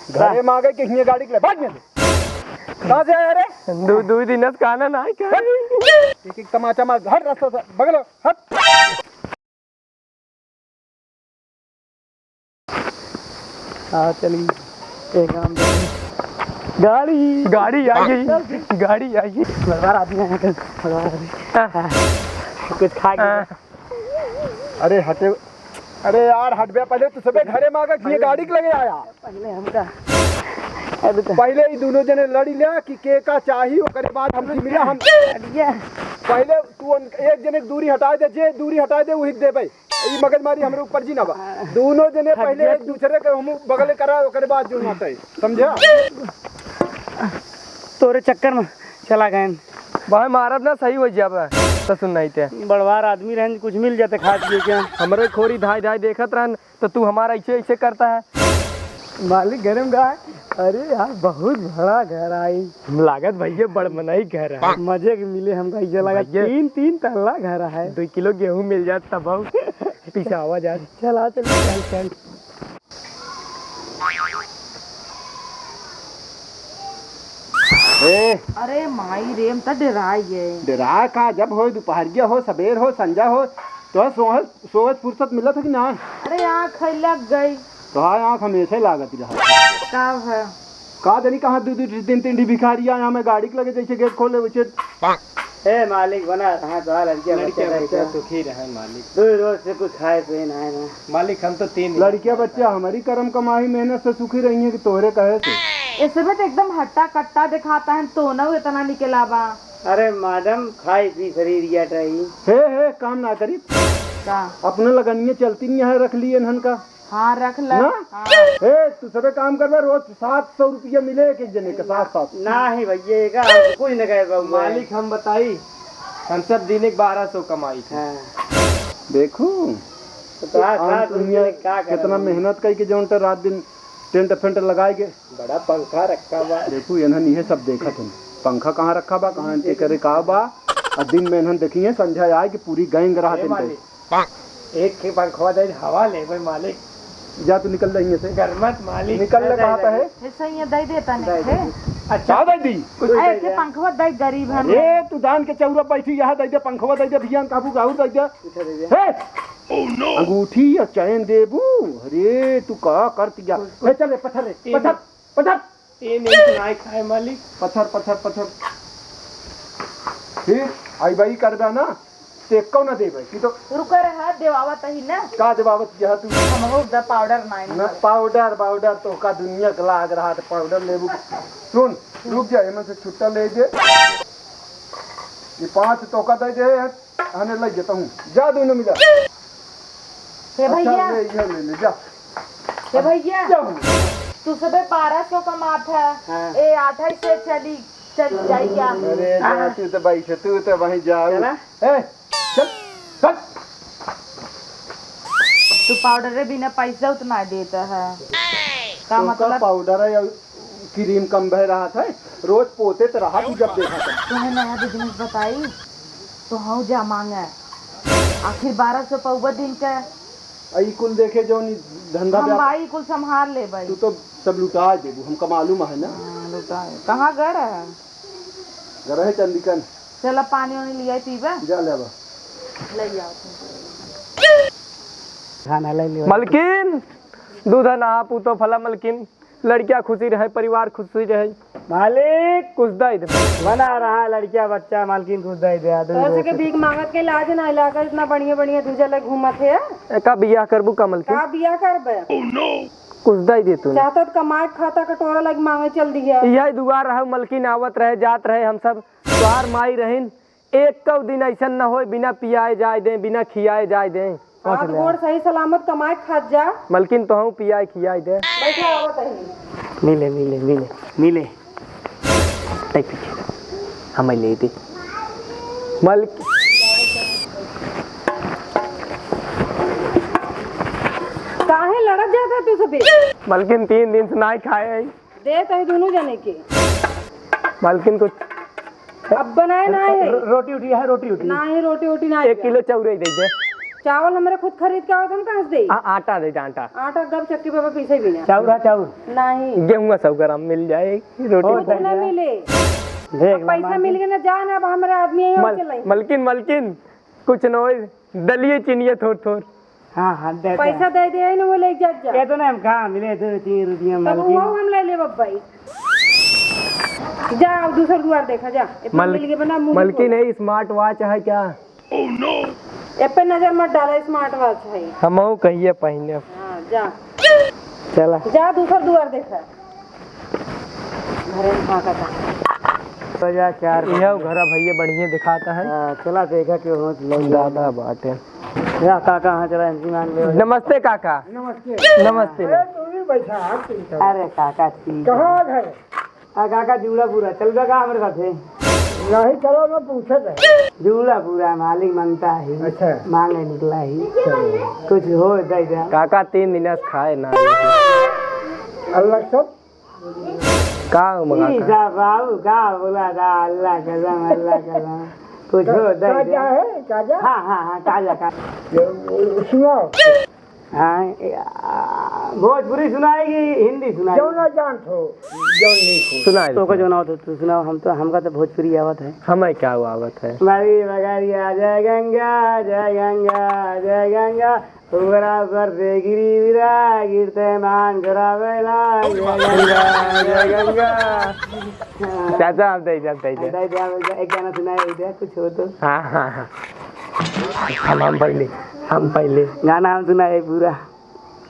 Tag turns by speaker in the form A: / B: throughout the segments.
A: घरे में आ गए कि गाड़ी के लिए भाग में कहाँ से आया रे?
B: दो दिन खाना ना क्या
A: एक एक तमाचा मार हट रास्ता से बगल हट।
B: हाँ चलिए एक काम गाड़ी आ गई
C: बार आदमी आया कुछ खा के।
A: अरे हटे, अरे यार हट गया पहले तो सबे घरे में आ गए कि गाड़ी के लगे आया।
C: पहले हमका
A: पहले ही दोनों जने लड़ी लिया कि के का चाहिए ओकरे बाद हमसे मिला हम पहले तू एक जने की दूरी हटा दे, जे दूरी हटा दे वही दे भाई। ई मगजमारी हमरे ऊपर जी ना बा। दोनों जने पहले एक दूसरे के हम बगल करा ओकरे बाद जो माता है समझा।
C: तोरे चक्कर में चला गए
B: भाई मारब ना सही हो जाब तो सुन नहीं थे
C: बड़वार आदमी रहन कुछ मिल जाते खा पिए क्या।
B: हमरे खोरी धाई देखत रहन तो तू हमारा ऐसे करता है।
C: मालिक गरम गाय। अरे यार बहुत बड़ा घर आई
B: लागत भैया बड़ मनाई घर है।
C: मजे के मिले हमका ये लगा तीन तल्ला घर है।
B: 2 किलो गेहूं मिल जात तब पिछावा जा
C: चला चल।
D: अरे माई रेम तो
A: डरा का जब हो दोपहरिया हो सवेर हो संजा हो तो सोच फुर्सत मिला था कि ना।
D: अरे आँख लग गई
A: तो हाँ आँख हमेशा लागत रहा
D: है
A: का जानी कहाँ 2-3 भिखारी यहाँ में गाड़ी के लगे जैसे गेट खोले वैसे।
C: ए मालिक बना रहा तो लड़कियां
B: सुखी रहे मालिक।
C: रोज से कुछ खाए पिए ना
B: मालिक हम तो 3
A: लड़कियां बच्चा हमारी कर्म कमाई मेहनत से सुखी रही है कि तोहरे कहे से
D: इसमें तो एकदम हट्टा कट्टा दिखाता है तो ना इतना निकला बा।
C: अरे मैडम खाई पी शरीर रही
A: हे काम ना करी
D: का
A: अपने लगनिए चलती नहीं है रख लिए इन्हन का।
D: हाँ रख ला
A: हाँ। हे तू सबे काम करवा रोज 700 रुपया मिले एक जने के 700
C: ना ही भैया कुछ न कहे
B: मालिक हम बताई हम सब दिन 1200 कमाई थे।
A: देखो कितना मेहनत कई के जो रात दिन टेंट फेंट लगाए के
C: बड़ा पंखा रखा बा।
A: देखो इन्हन ये सब देखा थे पंखा कहाँ रखा बा कहाँ करे का बा और दिन में इन्हन देखिए संध्या आए कि पूरी गैंग रहा
B: एक के पंखवा दे हवा ले भाई मालिक
A: जा तू निकल जाएंगे से
B: गरमत मालिक
A: निकल ले कहा है
D: ऐसा ही दे देता नहीं
A: अच्छा दे दी
D: ऐसे पंखवा दे गरीब है।
A: ए तू दान के चौरा बैठी यहाँ दे दे पंखवा दे दे भियान काबू गाउर दे दे हे अंगूठी या चैन देबू। अरे तू का कर दिया ए चले पत्थर
B: ये नहीं खाए खाए मालिक
A: पत्थर फिर आई बाई करबा ना ते कौ ना देबे की तो
D: रुकर है देवावत ही ना
A: का देवावत जहा तू
D: हमहु द पाउडर नहीं
A: पाउडर तो का दुनिया का लाग रहा है पाउडर लेबू। सुन रुक जा एमे से छुट्टा ले दे ये 5 टोका दे दे हने ले जाता हूं जा दोनों मिला।
D: हे भैया
A: ले जा
D: हे भैया तू सबे 1200 का माथ है ए 28 से चल जाई क्या।
A: अरे जा तू तो भाई तू तो वहीं जाओ ए चल
D: तू पाउडर बिना पैसा उतना देता है का मतलब
A: पाउडर है क्रीम कम बह रहा था रोज पोते तो रहा तू जब देखा था
D: तुम्हें नया बिजनेस बताई तो हाँ जा मांगे आखिर 1200 पौवा दिन का
A: आई कुल देखे जो धंधा
D: हम भाई कुल संभाल ले भाई
A: तू तो सब लुटा दे हमका मालूम है ना।
D: लुटा कहाँ गए है
A: घर है चंदिकन
D: चला पानी वानी लिया पीबा
A: जा ले बा
D: ले आओ
C: खाना ले लियो
B: मलकिन दूध ना पूतो फला मलकिन लड़कियां खुशी रहे परिवार खुशी रहे
C: मालिक
B: कुछ दे
C: बना रहा लड़किया बच्चा मालकिन कुछ दे दे
D: ऐसे के भीख मांगत के लाज ना इलाका इतना बढ़िया तुझे ले घूमत है
B: का बियाह करबू कमल के
D: का बियाह करबे
B: कुछ दे तू
D: चाहता कमाए खाता कटोरा लग मांगे चल दिया
B: यही दुआर रहे मलकिन आवत रहे जात रहे हम सब द्वार माई रहीन एक कौ दिन ऐसा न हो बिना पियाए जाए दे बिना खियाए जाए दे
D: हाथ गोड़ सही सलामत कमाए खात जा
B: मलकिन तो हूँ पियाए खियाए दे
D: बैठा आवत है
C: मिले
B: हम ले दे मलकिन
D: काहे लड़त जाता तू सबे
B: मलकिन 3 दिन से नहीं खाए
D: दे तही दोनों जने के
B: मलकिन कुछ
D: अब बनाए ना है
B: रोटी उठी है रोटी उठी
D: ना है रोटी ना
B: 1 किलो चौरे दे दे
E: चावल हमारे खुद खरीद के आओ तुम कहाँ से दे
B: आटा दे आटा।
E: आटा गब चक्की पे पीछे भी ना
C: चाउर
E: नहीं
B: गेहूँ 100 ग्राम मिल जाएगी रोटी
E: कितना मिले
C: देख
E: अब पैसा मिल गया ना जान अब हमारे आदमी यहीं और चलाई
B: मलकिन कुछ न हो दलिए चीनिए थोड़
C: हाँ दे
E: पैसा दे दिया ना वो ले जा
C: ये तो ना हम कहाँ मिले थे 3 रुपया
E: तब वो हम ले ले भाई जा अब दूसरा द्वार देखा जा इतना मिल गया बना मुंह
B: मलकिन है स्मार्ट वॉच है क्या?
E: ए पे नजर मत डाला स्मार्ट वॉच है
B: हम कहिए पहने।
E: हाँ जा
B: चला
E: जा दूसरा द्वार देखा घरे में फाका था
C: 4
B: यह घर भैया बढ़िया दिखाता है।
C: चला देखा कि हो
B: दादा बात है।
C: या काका हाँ चला इनकी मान ले।
B: नमस्ते काका। नमस्ते
A: तू भी बैठा
C: अरे काका ठीक
A: कहाँ घर
C: काका जूड़ा पूरा चल जाएगा हमारे साथ है
A: नहीं चलो मैं पूछे थे
C: जूड़ा पूरा मालिक मांगता है।
A: अच्छा
C: मांगे निकला ही कुछ हो दे
B: काका 3 दिन से खाए ना
A: अल्लाह सब
B: का मंगा
C: बाबू का बोला था अल्लाह कसम कुछ हो दे
A: क्या है काजा
C: हाँ काजा
A: सुनाओ
C: हाँ भोजपुरी सुनाएगी हिंदी
A: जो
C: सुनाएगी
A: ना जान हो जो नहीं हो
B: सुनाए
C: तो को जो ना हो तो तू सुनाओ हमका तो भोजपुरी आवत है।
B: हमें क्या आवत है?
C: मारी बगारिया जय गंगा जय गंगा उबरा पर से गिरी विरा गिरते मान जरा बेला जय गंगा
B: चाचा आप दे जब दे
C: एक गाना सुनाए दे कुछ हो तो।
B: हाँ हम पहले
C: गाना हम सुनाए पूरा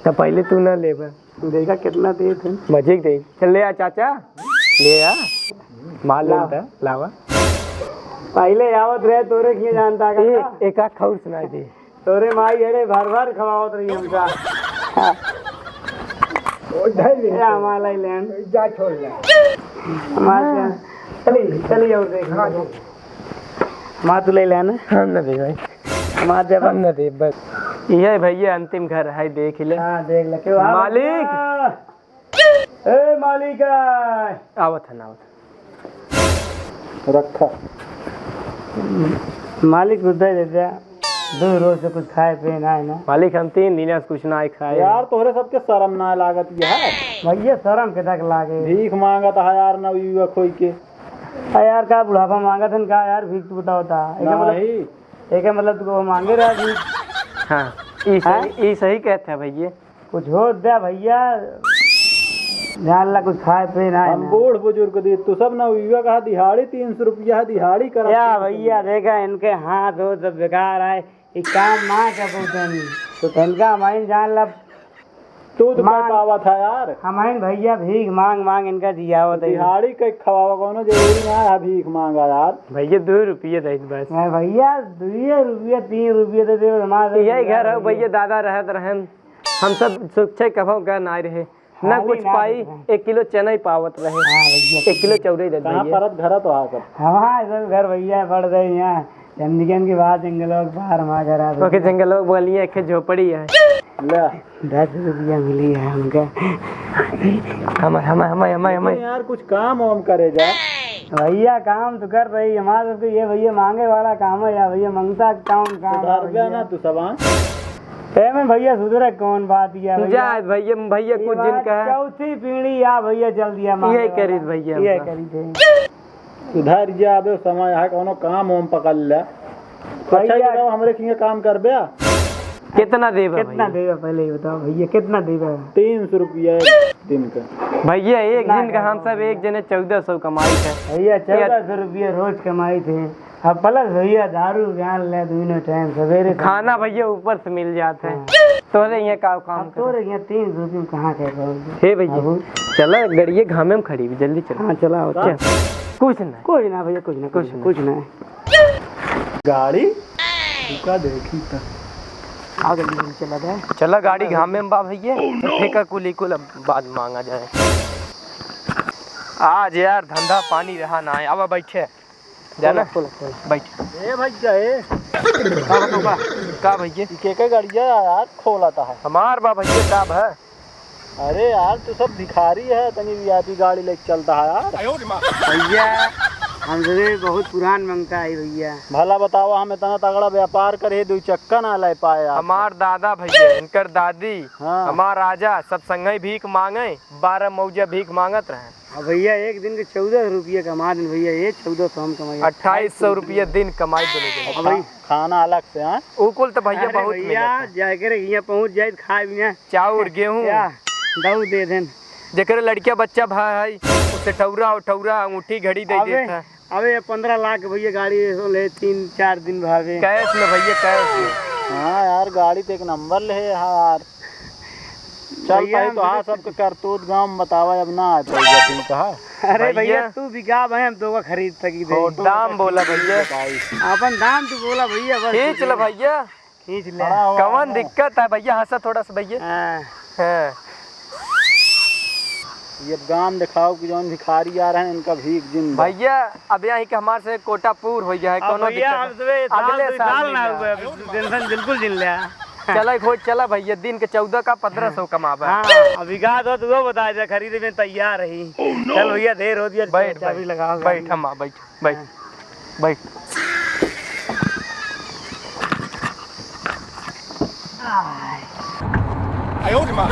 B: तो पहले तू ना ले
C: देखा कितना दे थे
B: मजे दे चल ले आ चाचा ले आ माल लेता लावा
C: पहले आवत रहे तोरे किए जानता का
B: एक आख खौर सुनाई दे
C: तोरे माई अरे भर खवावत रही हमका हमारा लेन
A: जा छोड़ ले
C: हमारा चली और देख माँ तू ले लेना
B: हम ना दे भाई
C: हमारे जब
B: हम ना दे बस ये भैया अंतिम घर है देख ले।
C: हाँ देख ले क्यों
B: मालिक
C: ए मालिक
B: आवत है ना
A: रखा
C: मालिक को दे देता 2 रोज से कुछ खाए पे ना है ना
B: मालिक हम 3 दिन से कुछ ना खाए
A: यार तोहरे सबके शर्म ना लागत है
C: भैया शर्म के तक लागे
A: भीख मांगा था यार ना युवा खोई के
C: यार का बुढ़ापा मांगा था का यार भीख तू बताओ था
A: नहीं
C: एक मतलब तुमको मांगे रहा भीख
B: हाँ ये सही कहते हैं भैया
C: कुछ हो दे भैया ध्यान ला कुछ खाए पे ना
A: हम बूढ़ बुजुर्ग दे तू सब ना युवा कहा दिहाड़ी 300 रुपया दिहाड़ी कर
C: या भैया देखा इनके हाथ हो सब बेकार आए एक काम ना कर पूछनी तो इनका हमारी जान ला
A: तू तो पावा था यार
C: हमारे भैया भीख मांग इनका दिया हुआ
A: दिहाड़ी के खवावा कोनो जरूरी ना है भीख मांगा यार
B: भैया 2 रुपये दे बस
C: भैया 2 रुपया 3 रुपये दे दे हमारे
B: यही घर है भैया दादा रहत रहन हम सब सुख कभो गए ना रहे ना कुछ पाई 1 किलो चना ही पावत रहे 1 किलो चौरे दे
A: कहां परत घर तो आकर
C: हमारे सब घर भैया पड़ गए यहाँ चंडीगढ़ के बाद जंगलों बाहर हमारा घर आ
B: ओके जंगलों बोलिए एक झोपड़ी है
A: ले
C: 10 रुपया मिली है हमका
B: हम
A: यार कुछ काम वाम करे जा
C: भैया काम तो कर रही हमारे तो ये भैया मांगे वाला काम है या भैया मांगता कौन काम
A: रुपया ना तू सब
C: में भैया सुधरे कौन बात या
B: भैया कुछ दिन का है
C: चौथी पीढ़ी या भैया चल दिया
B: यही करी भैया
C: ये करी थे
A: सुधार जाबे समय है कोनो काम वाम पकड़ ले अच्छा बताओ हमरे किंगे काम करबे
B: कितना देबा
C: कितना देगा पहले ही बताओ भैया कितना देगा
A: 300 रुपया दिन का
B: भैया एक दिन का हम सब एक जने 1400 कमाई थे
C: भैया 1400 रुपया रोज कमाई थे अब प्लस भैया दारू ज्ञान ले दोनों टाइम सवेरे
B: खाना भैया ऊपर से मिल जाते हैं तोरे यहाँ का काम
C: तोरे यहाँ 300 रुपये कहाँ कह पाओगे
B: हे भैया चला गड़िए घामे में खड़ी जल्दी चल
C: हाँ चला
B: कुछ ना
C: भैया कुछ ना
A: गाड़ी का देखी था
C: आगे चला जाए
B: चला गाड़ी घामे में बा भैया ठेका कुली कुल बाद मांगा जाए आज यार धंधा पानी रहा ना है अब बैठे जाना बैठ
A: ए भैया ए
B: का भैया
A: के गाड़िया यार खोला था
B: हमार बा भैया साहब है
A: अरे यार तू सब भिखारी है तनी वीआईपी गाड़ी लेके चलता है यार
B: भैया
C: हमसे बहुत पुरान मांगता है भैया।
A: भला बताओ हम इतना तगड़ा व्यापार करे दो चक्का ना ले पाए आप।
B: हमार दादा भैया इनकर दादी
A: हाँ।
B: हमार राजा सब संगे भीख मांगे 12 मौजा भीख मांगत रहे।
C: अब भैया एक दिन के 14 रुपये कमा दिन भैया, ये 1400 हम कमाई
B: 2800 रुपये दिन कमाई दोनों जने।
A: खाना अलग से हाँ?
B: उकुल तो भैया बहुत
C: भैया जाकर यहाँ पहुँच जाए खा बिना
B: चाउर गेहूँ
C: दऊ दे देन।
B: जेकर लड़किया बच्चा भाई उसे ठौरा उठौरा अंगूठी घड़ी दे देता।
C: अबे 15 लाख भैया गाड़ी ले 3-4 दिन भावे
B: कैश में भैया कैश में।
A: हाँ यार गाड़ी तो एक नंबर ले यार। चल भाई तो हाँ सबके करतूत गाँव में बतावा अब ना आता है कहा।
C: अरे भैया तू बिका भाई हम तो खरीद सकी दे।
B: दाम बोला भैया
C: अपन दाम तू बोला भैया बस
B: खींच ले भैया
C: खींच ले।
B: कवन दिक्कत है भैया हंसा थोड़ा सा भैया। हाँ।
A: ये गांव दिखाओ कि जौन भिखारी आ रहे हैं इनका भीख जिंदा।
B: भैया अब यहाँ के हमारे से कोटा पूर हो गया है कोनो दिक्कत अगले साल
C: ना हुआ टेंशन बिल्कुल जिन ले।
B: चला खोज चला भैया दिन के 14 का 1500 कमावा।
C: हाँ अभी का तो तू बता दे खरीदे में तैयार रही। चल भैया देर हो दिया
B: बैठ
C: चाबी लगाओ।
B: बैठ हम बैठ बैठ बैठ।
A: आयो रे माँ।